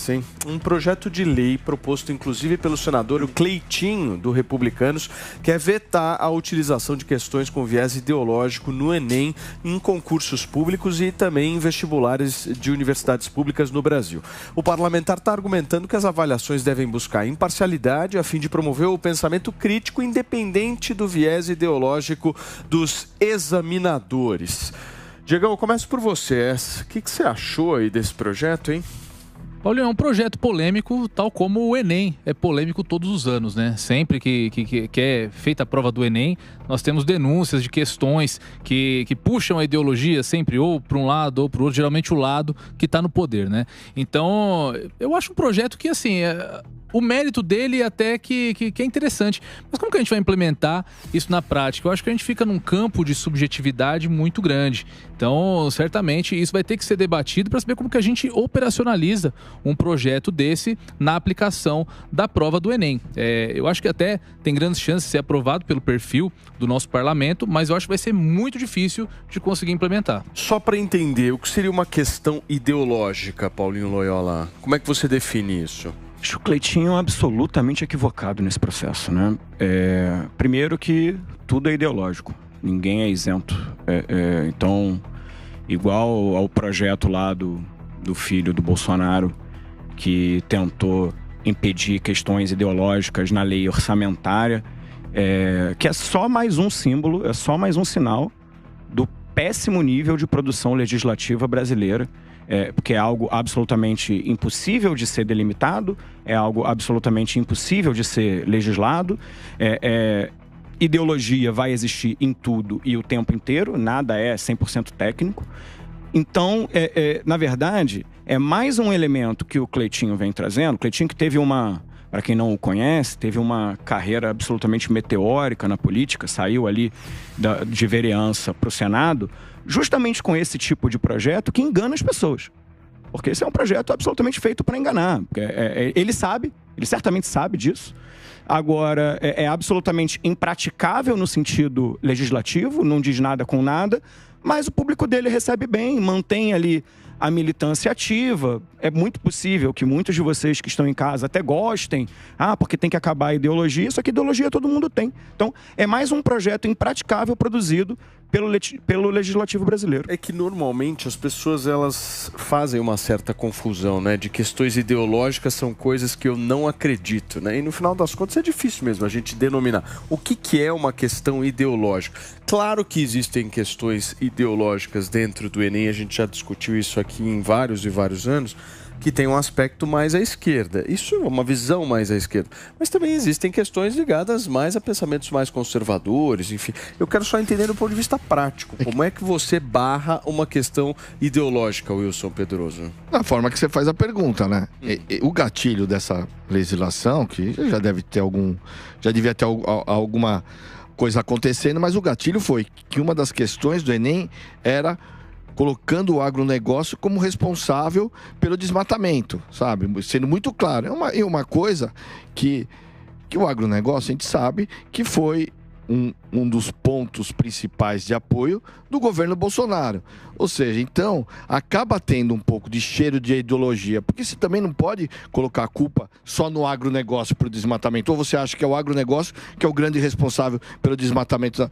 essa, hein? Um projeto de lei proposto inclusive pelo senador Cleitinho, do Republicanos, quer vetar a utilização de questões com viés ideológico no Enem em concursos públicos e também em vestibulares de universidades públicas no Brasil. O parlamentar está argumentando que as avaliações devem buscar imparcialidade a fim de promover o pensamento crítico independente do viés ideológico dos examinadores. Diegão, eu começo por você. O que você achou aí desse projeto, hein? Olha, é um projeto polêmico, tal como o Enem é polêmico todos os anos, né? Sempre que é feita a prova do Enem, nós temos denúncias de questões que puxam a ideologia sempre ou para um lado ou para o outro, geralmente o lado que está no poder, né? Então, eu acho um projeto que, assim, o mérito dele até que é interessante. Mas como que a gente vai implementar isso na prática? Eu acho que a gente fica num campo de subjetividade muito grande. Então, certamente, isso vai ter que ser debatido para saber como que a gente operacionaliza um projeto desse na aplicação da prova do Enem. Eu acho que até tem grandes chances de ser aprovado pelo perfil do nosso parlamento, mas eu acho que vai ser muito difícil de conseguir implementar. Só para entender, o que seria uma questão ideológica, Paulinho Loyola? Como é que você define isso? Acho o Cleitinho absolutamente equivocado nesse processo, né? Primeiro que tudo é ideológico, ninguém é isento. Então, igual ao projeto lá do filho do Bolsonaro, que tentou impedir questões ideológicas na lei orçamentária, que é só mais um símbolo, é só mais um sinal do péssimo nível de produção legislativa brasileira. Porque é algo absolutamente impossível de ser delimitado, é algo absolutamente impossível de ser legislado. Ideologia vai existir em tudo e o tempo inteiro, nada é 100% técnico. Então, na verdade, é mais um elemento que o Cleitinho vem trazendo. O Cleitinho que teve para quem não o conhece, teve uma carreira absolutamente meteórica na política, saiu ali de vereança para o Senado, justamente com esse tipo de projeto que engana as pessoas. Porque esse é um projeto absolutamente feito para enganar. Ele certamente sabe disso. Agora, é absolutamente impraticável no sentido legislativo, não diz nada com nada, mas o público dele recebe bem, mantém ali a militância ativa. É muito possível que muitos de vocês que estão em casa até gostem, porque tem que acabar a ideologia, só que ideologia todo mundo tem. Então, é mais um projeto impraticável produzido pelo legislativo brasileiro. É que normalmente as pessoas elas fazem uma certa confusão, né? De questões ideológicas são coisas que eu não acredito, né? E no final das contas é difícil mesmo a gente denominar o que é uma questão ideológica. Claro que existem questões ideológicas dentro do Enem, a gente já discutiu isso aqui em vários e vários anos, que tem um aspecto mais à esquerda. Isso é uma visão mais à esquerda. Mas também existem questões ligadas mais a pensamentos mais conservadores, enfim. Eu quero só entender do ponto de vista prático. Como é que você barra uma questão ideológica, Wilson Pedroso? Da forma que você faz a pergunta, né? O gatilho dessa legislação, que já devia ter alguma coisa acontecendo, mas o gatilho foi que uma das questões do Enem era colocando o agronegócio como responsável pelo desmatamento, sabe? Sendo muito claro. É uma coisa que o agronegócio, a gente sabe que foi um dos pontos principais de apoio do governo Bolsonaro. Ou seja, então, acaba tendo um pouco de cheiro de ideologia, porque você também não pode colocar a culpa só no agronegócio para o desmatamento. Ou você acha que é o agronegócio que é o grande responsável pelo desmatamento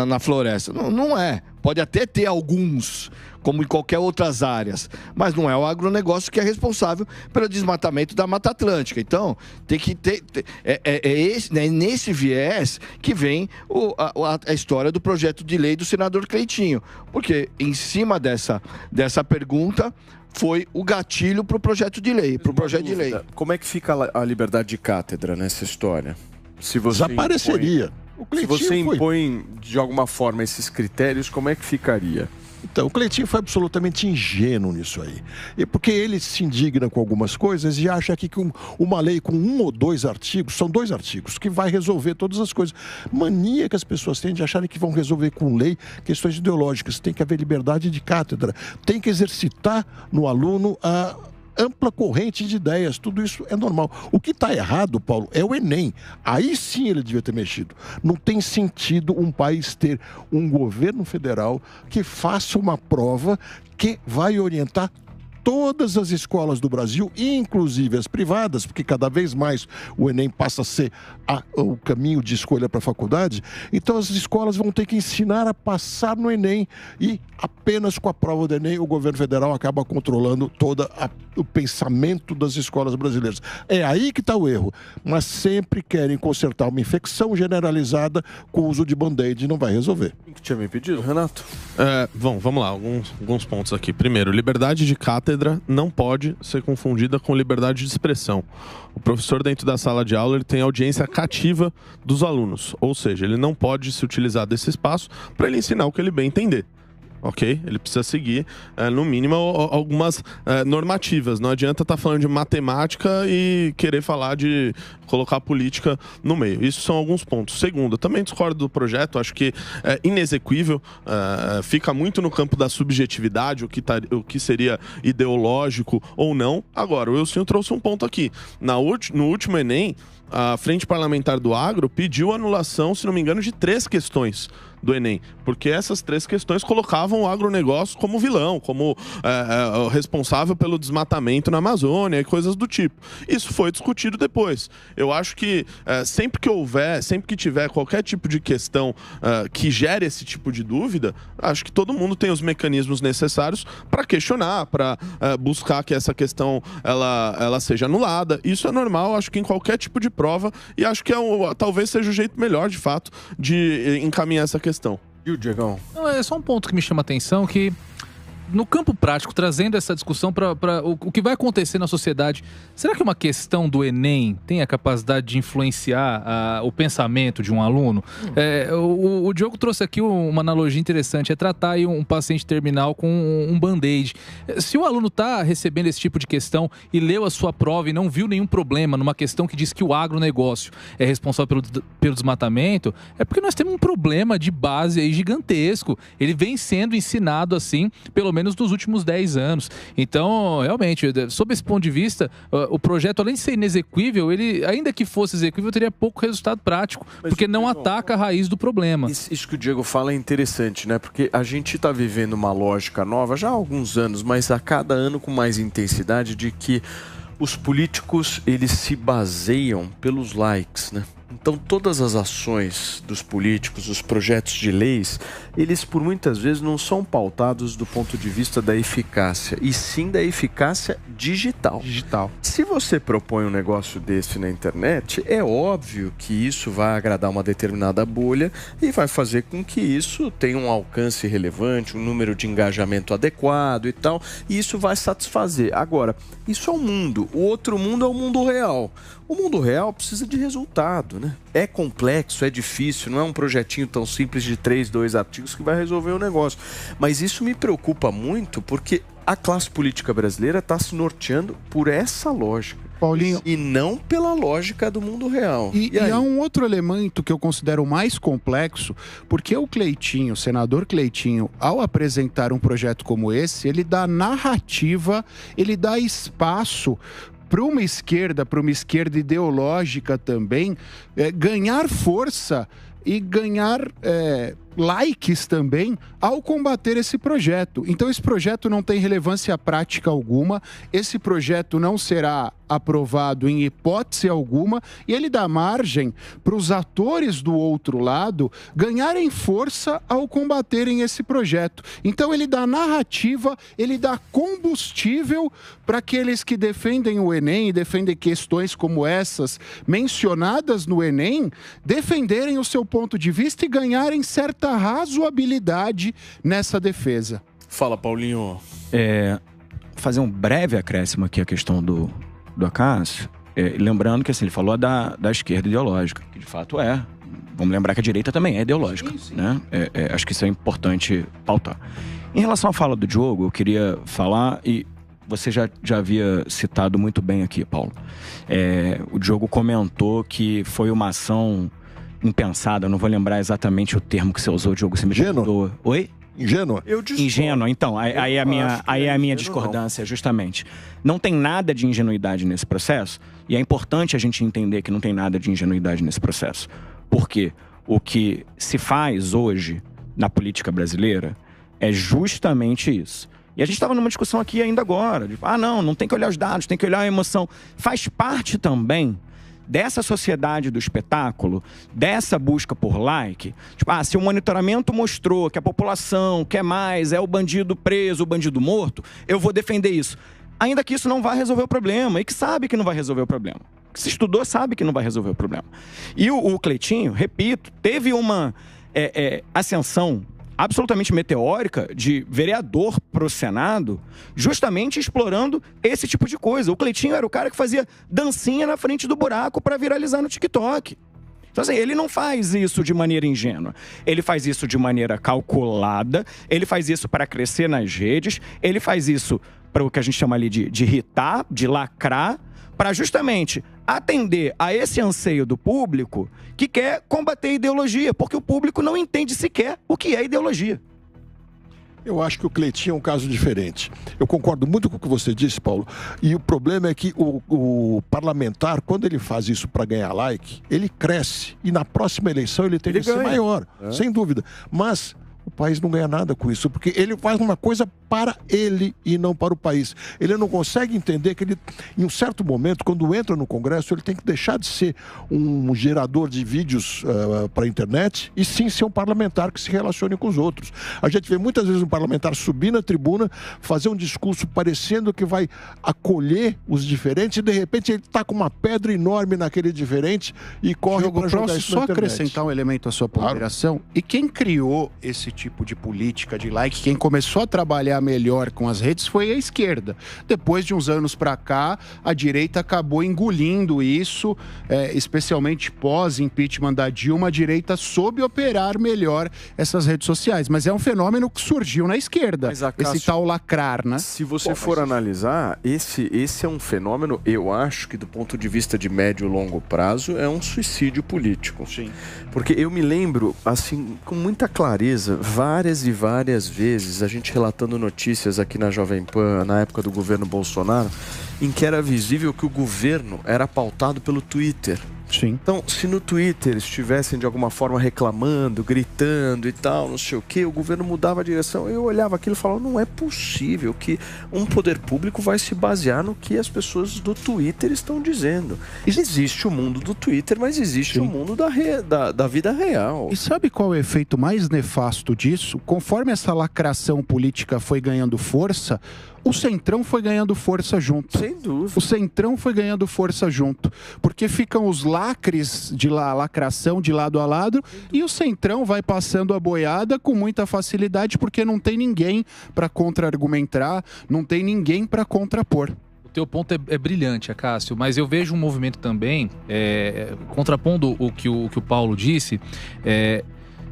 na floresta? Não é. Pode até ter alguns, como em qualquer outras áreas, mas não é o agronegócio que é responsável pelo desmatamento da Mata Atlântica. Então, tem que ter... nesse viés que vem a história do projeto de lei do senador Cleitinho. Porque em cima dessa pergunta foi o gatilho para o projeto de lei, para o projeto de lei. Como é que fica a liberdade de cátedra nessa história? Se você desapareceria. Se você impõe de alguma forma esses critérios, como é que ficaria? Então, o Cleitinho foi absolutamente ingênuo nisso aí. E porque ele se indigna com algumas coisas e acha que uma lei com 1 ou 2 artigos, são 2 artigos, que vai resolver todas as coisas. Mania que as pessoas têm de acharem que vão resolver com lei questões ideológicas. Tem que haver liberdade de cátedra. Tem que exercitar no aluno a ampla corrente de ideias, tudo isso é normal. O que está errado, Paulo, é o Enem. Aí sim ele devia ter mexido. Não tem sentido um país ter um governo federal que faça uma prova que vai orientar todas as escolas do Brasil, inclusive as privadas, porque cada vez mais o Enem passa a ser o caminho de escolha para a faculdade, então as escolas vão ter que ensinar a passar no Enem e apenas com a prova do Enem o governo federal acaba controlando todo o pensamento das escolas brasileiras. É aí que está o erro, mas sempre querem consertar uma infecção generalizada com o uso de band-aid e não vai resolver. O que tinha me pedido, Renato? Vamos lá, alguns pontos aqui. Primeiro, liberdade de cátedra não pode ser confundida com liberdade de expressão. O professor dentro da sala de aula ele tem audiência cativa dos alunos, ou seja, ele não pode se utilizar desse espaço para ele ensinar o que ele bem entender. Ok? Ele precisa seguir, no mínimo, algumas normativas. Não adianta estar falando de matemática e querer falar de colocar política no meio. Isso são alguns pontos. Segundo, eu também discordo do projeto. Acho que é inexequível. Fica muito no campo da subjetividade, o que seria ideológico ou não. Agora, o Wilson trouxe um ponto aqui. No último Enem, a Frente Parlamentar do Agro pediu anulação, se não me engano, de 3 questões do Enem, porque essas 3 questões colocavam o agronegócio como vilão, como responsável pelo desmatamento na Amazônia e coisas do tipo. Isso foi discutido depois. Eu acho que sempre que tiver qualquer tipo de questão que gere esse tipo de dúvida, acho que todo mundo tem os mecanismos necessários para questionar, para buscar que essa questão ela seja anulada. Isso é normal, acho que em qualquer tipo de prova, e acho que talvez seja o jeito melhor, de fato, de encaminhar essa questão. E o Diegão? Não, é só um ponto que me chama a atenção, que no campo prático, trazendo essa discussão para o que vai acontecer na sociedade, será que uma questão do Enem tem a capacidade de influenciar o pensamento de um aluno? O Diogo trouxe aqui uma analogia interessante, é tratar aí um paciente terminal com um band-aid. Se o aluno está recebendo esse tipo de questão e leu a sua prova e não viu nenhum problema numa questão que diz que o agronegócio é responsável pelo desmatamento, é porque nós temos um problema de base aí gigantesco. Ele vem sendo ensinado assim, pelo menos nos últimos 10 anos. Então, realmente, sob esse ponto de vista, o projeto, além de ser inexequível, ele, ainda que fosse exequível, teria pouco resultado prático, porque não ataca a raiz do problema. Isso que o Diego fala é interessante, né? Porque a gente está vivendo uma lógica nova já há alguns anos, mas a cada ano com mais intensidade, de que os políticos, eles se baseiam pelos likes, né? Então, todas as ações dos políticos, os projetos de leis, eles por muitas vezes não são pautados do ponto de vista da eficácia, e sim da eficácia digital. Se você propõe um negócio desse na internet, é óbvio que isso vai agradar uma determinada bolha e vai fazer com que isso tenha um alcance relevante, um número de engajamento adequado e tal, e isso vai satisfazer. Agora, isso é o mundo. O outro mundo é o mundo real. O mundo real precisa de resultado, né? É complexo, é difícil, não é um projetinho tão simples de 2 artigos que vai resolver o negócio. Mas isso me preocupa muito, porque a classe política brasileira está se norteando por essa lógica. Paulinho, e não pela lógica do mundo real. E há um outro elemento que eu considero mais complexo, porque o Cleitinho, o senador Cleitinho, ao apresentar um projeto como esse, ele dá narrativa, ele dá espaço para uma esquerda ideológica também, ganhar força e ganhar likes também ao combater esse projeto. Então esse projeto não tem relevância prática alguma, esse projeto não será aprovado em hipótese alguma, e ele dá margem para os atores do outro lado ganharem força ao combaterem esse projeto. Então ele dá narrativa, ele dá combustível para aqueles que defendem o Enem e defendem questões como essas mencionadas no Enem, defenderem o seu ponto de vista e ganharem certa razoabilidade nessa defesa. Fala, Paulinho. Fazer um breve acréscimo aqui à questão do Acácio, lembrando que assim, ele falou da esquerda ideológica, que de fato é. Vamos lembrar que a direita também é ideológica, sim. Né? Acho que isso é importante pautar. Em relação à fala do Diogo, eu queria falar, e você já havia citado muito bem aqui, Paulo. O Diogo comentou que foi uma ação impensada, eu não vou lembrar exatamente o termo que você usou, Diogo, você me perguntou. Oi? Ingênua? Ingênua, então, aí é a minha discordância, justamente. Não tem nada de ingenuidade nesse processo, e é importante a gente entender que não tem nada de ingenuidade nesse processo. Porque o que se faz hoje na política brasileira é justamente isso. E a gente estava numa discussão aqui ainda agora, de, não tem que olhar os dados, tem que olhar a emoção. Faz parte também dessa sociedade do espetáculo, dessa busca por like. Tipo, se o monitoramento mostrou que a população quer mais, é o bandido preso, o bandido morto, eu vou defender isso. Ainda que isso não vá resolver o problema, e que sabe que não vai resolver o problema. Que se estudou, sabe que não vai resolver o problema. E o Cleitinho, repito, teve uma ascensão absolutamente meteórica de vereador para o Senado, justamente explorando esse tipo de coisa. O Cleitinho era o cara que fazia dancinha na frente do buraco para viralizar no TikTok. Então, assim, ele não faz isso de maneira ingênua. Ele faz isso de maneira calculada, ele faz isso para crescer nas redes, ele faz isso para o que a gente chama ali de irritar, de lacrar, para justamente atender a esse anseio do público que quer combater a ideologia, porque o público não entende sequer o que é ideologia. Eu acho que o Cleitinho é um caso diferente. Eu concordo muito com o que você disse, Paulo. E o problema é que o parlamentar, quando ele faz isso para ganhar like, ele cresce. E na próxima eleição ele tem que ser maior, sem dúvida. Mas o país não ganha nada com isso, porque ele faz uma coisa para ele e não para o país. Ele não consegue entender que ele, em um certo momento, quando entra no Congresso, ele tem que deixar de ser um gerador de vídeos para a internet e sim ser um parlamentar que se relacione com os outros. A gente vê muitas vezes um parlamentar subir na tribuna, fazer um discurso parecendo que vai acolher os diferentes e de repente ele está com uma pedra enorme naquele diferente e corre para jogar isso na internet. Só acrescentar um elemento à sua ponderação. E quem criou esse tipo de política de like, quem começou a trabalhar melhor com as redes foi a esquerda. Depois de uns anos para cá, a direita acabou engolindo isso, especialmente pós-impeachment da Dilma, a direita soube operar melhor essas redes sociais. Mas é um fenômeno que surgiu na esquerda, esse tal lacrar, né? Se você for analisar, esse é um fenômeno, eu acho que do ponto de vista de médio e longo prazo, é um suicídio político. Sim. Porque eu me lembro, assim, com muita clareza, várias e várias vezes, a gente relatando notícias aqui na Jovem Pan, na época do governo Bolsonaro, em que era visível que o governo era pautado pelo Twitter. Sim. Então, se no Twitter estivessem de alguma forma reclamando, gritando e tal, não sei o quê, o governo mudava a direção. Eu olhava aquilo e falava, não é possível que um poder público vai se basear no que as pessoas do Twitter estão dizendo. Existe o mundo do Twitter, mas existe o mundo da vida real. E sabe qual é o efeito mais nefasto disso? Conforme essa lacração política foi ganhando força, o Centrão foi ganhando força junto. Sem dúvida. O Centrão foi ganhando força junto. Porque ficam os lacres de lacração de lado a lado e o Centrão vai passando a boiada com muita facilidade porque não tem ninguém para contra-argumentar, não tem ninguém para contrapor. O teu ponto é brilhante, Cássio, mas eu vejo um movimento também, contrapondo o que o Paulo disse,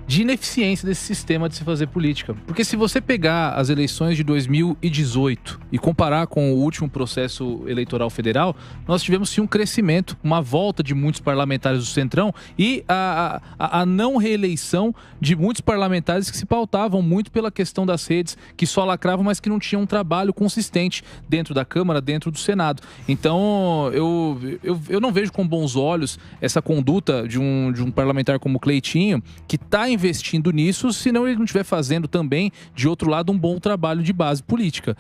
de ineficiência desse sistema de se fazer política. Porque se você pegar as eleições de 2018 e comparar com o último processo eleitoral federal, nós tivemos sim um crescimento, uma volta de muitos parlamentares do Centrão e a não reeleição de muitos parlamentares que se pautavam muito pela questão das redes, que só lacravam, mas que não tinham um trabalho consistente dentro da Câmara, dentro do Senado. Então, eu não vejo com bons olhos essa conduta de um parlamentar como o Cleitinho, que está investindo nisso, senão ele não estiver fazendo também, de outro lado, um bom trabalho de base política.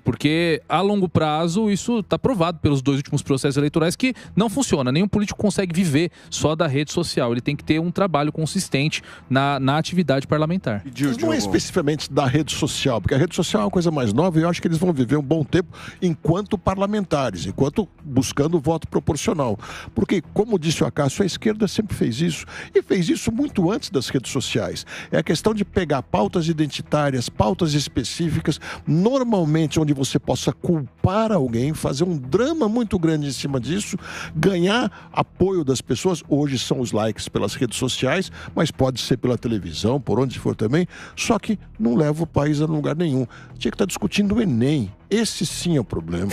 Porque, a longo prazo, isso está provado pelos 2 últimos processos eleitorais que não funciona. Nenhum político consegue viver só da rede social. Ele tem que ter um trabalho consistente na atividade parlamentar. Mas não é especificamente da rede social, porque a rede social é uma coisa mais nova e eu acho que eles vão viver um bom tempo enquanto parlamentares, enquanto buscando o voto proporcional. Porque, como disse o Acácio, a esquerda sempre fez isso e fez isso muito antes das redes sociais. É a questão de pegar pautas identitárias, pautas específicas, normalmente onde você possa culpar alguém, fazer um drama muito grande em cima disso, ganhar apoio das pessoas. Hoje são os likes pelas redes sociais, mas pode ser pela televisão, por onde for também, só que não leva o país a lugar nenhum. Tinha que estar discutindo o Enem. Esse sim é o problema.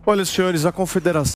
Olha, senhores, a Confederação